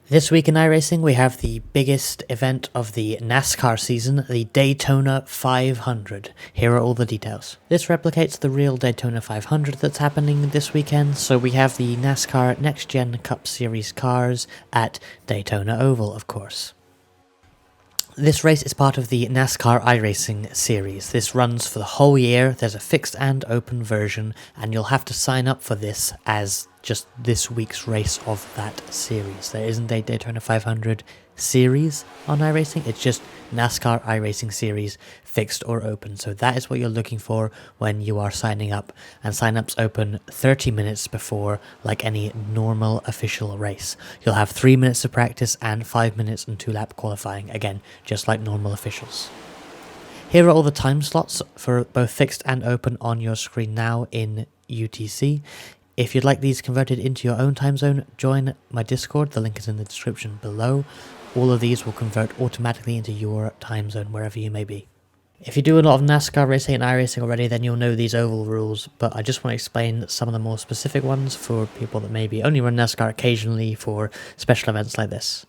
This week in iRacing, we have the biggest event of the NASCAR season, the Daytona 500. Here are all the details. This replicates the real Daytona 500 that's happening this weekend, so we have the NASCAR Next Gen Cup Series cars at Daytona Oval, of course. This race is part of the NASCAR iRacing series. This runs for the whole year. There's a fixed and open version, and you'll have to sign up for this as just this week's race of that series. There isn't a Daytona 500 series on iRacing, it's just NASCAR iRacing series, fixed or open. So that is what you're looking for when you are signing up, and sign-ups open 30 minutes before, like any normal official race. You'll have 3 minutes of practice and 5 minutes and 2-lap qualifying, again, just like normal officials. Here are all the time slots for both fixed and open on your screen now in UTC. If you'd like these converted into your own time zone, join my Discord, the link is in the description below. All of these will convert automatically into your time zone wherever you may be. If you do a lot of NASCAR racing and iRacing already, then you'll know these oval rules, but I just want to explain some of the more specific ones for people that maybe only run NASCAR occasionally for special events like this.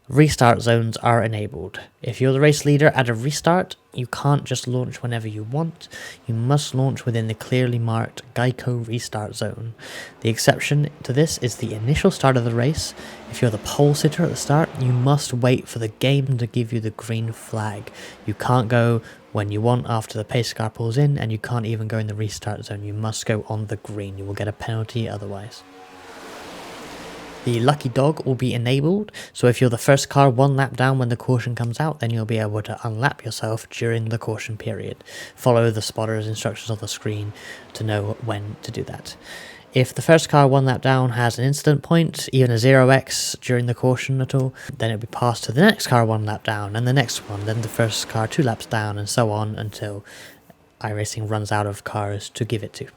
Restart zones are enabled. If you're the race leader at a restart, you can't just launch whenever you want. You must launch within the clearly marked Geico restart zone. The exception to this is the initial start of the race. If you're the pole sitter at the start, you must wait for the game to give you the green flag. You can't go when you want after the pace car pulls in, and you can't even go in the restart zone. You must go on the green. You will get a penalty otherwise. The lucky dog will be enabled, so if you're the first car 1 lap down when the caution comes out, then you'll be able to unlap yourself during the caution period. Follow the spotter's instructions on the screen to know when to do that. If the first car 1 lap down has an incident point, even a 0x during the caution at all, then it'll be passed to the next car 1 lap down, and the next one, then the first car 2 laps down, and so on until iRacing runs out of cars to give it to.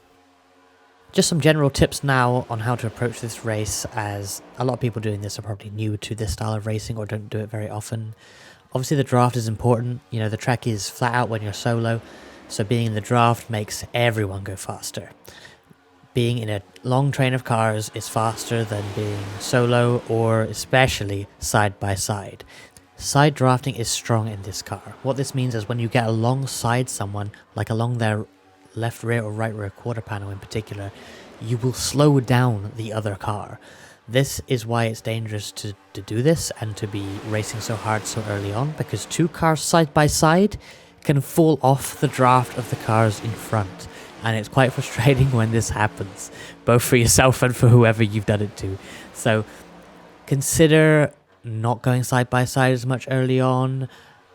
Just some general tips now on how to approach this race, as a lot of people doing this are probably new to this style of racing or don't do it very often. Obviously the draft is important. You know, the track is flat out when you're solo, so being in the draft makes everyone go faster. Being in a long train of cars is faster than being solo, or especially side by side. Side drafting is strong in this car. What this means is when you get alongside someone, like along their left rear or right rear quarter panel in particular, you will slow down the other car. This is why it's dangerous to do this and to be racing so hard so early on, because 2 cars side by side can fall off the draft of the cars in front, and it's quite frustrating when this happens, both for yourself and for whoever you've done it to. So consider not going side by side as much early on,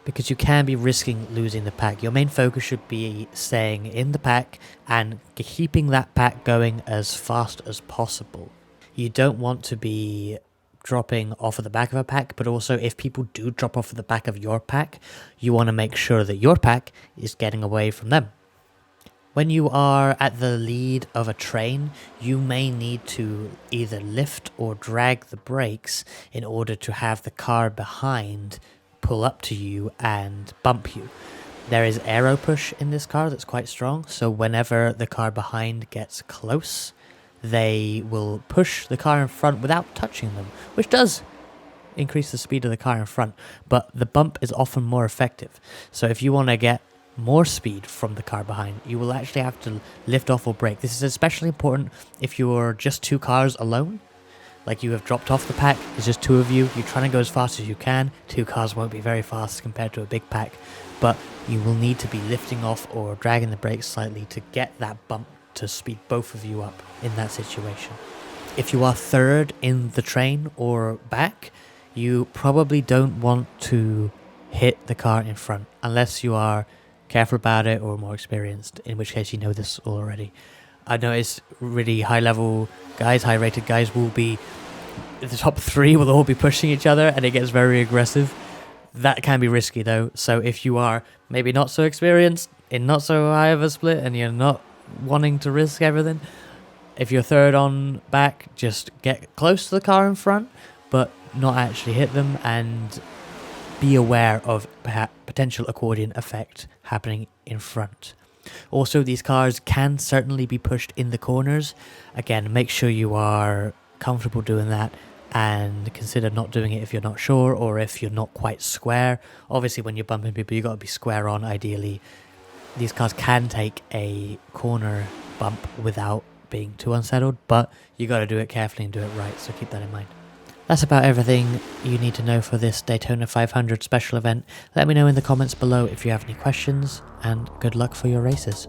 because you can be risking losing the pack. Your main focus should be staying in the pack and keeping that pack going as fast as possible. You don't want to be dropping off of the back of a pack, but also if people do drop off of the back of your pack, you want to make sure that your pack is getting away from them. When you are at the lead of a train, you may need to either lift or drag the brakes in order to have the car behind pull up to you and bump you. There is aero push in this car that's quite strong, so whenever the car behind gets close, they will push the car in front without touching them, which does increase the speed of the car in front, but the bump is often more effective. So if you want to get more speed from the car behind, you will actually have to lift off or brake. This is especially important if you're just 2 cars alone. Like you have dropped off the pack, it's just 2 of you, you're trying to go as fast as you can. 2 cars won't be very fast compared to a big pack, but you will need to be lifting off or dragging the brakes slightly to get that bump to speed both of you up in that situation. If you are third in the train or back, you probably don't want to hit the car in front, unless you are careful about it or more experienced, in which case you know this already. I noticed really high-level guys, high-rated guys will be, the top 3 will all be pushing each other, and it gets very aggressive. That can be risky though, so if you are maybe not so experienced, in not so high of a split, and you're not wanting to risk everything, if you're third on back, just get close to the car in front, but not actually hit them, and be aware of potential accordion effect happening in front. Also, these cars can certainly be pushed in the corners. Again, make sure you are comfortable doing that. and consider not doing it if you're not sure or if you're not quite square. Obviously when you're bumping people, you got to be square on ideally. These cars can take a corner bump without being too unsettled, but you got to do it carefully and do it right, so keep that in mind. That's about everything you need to know for this Daytona 500 special event. Let me know in the comments below if you have any questions, and good luck for your races.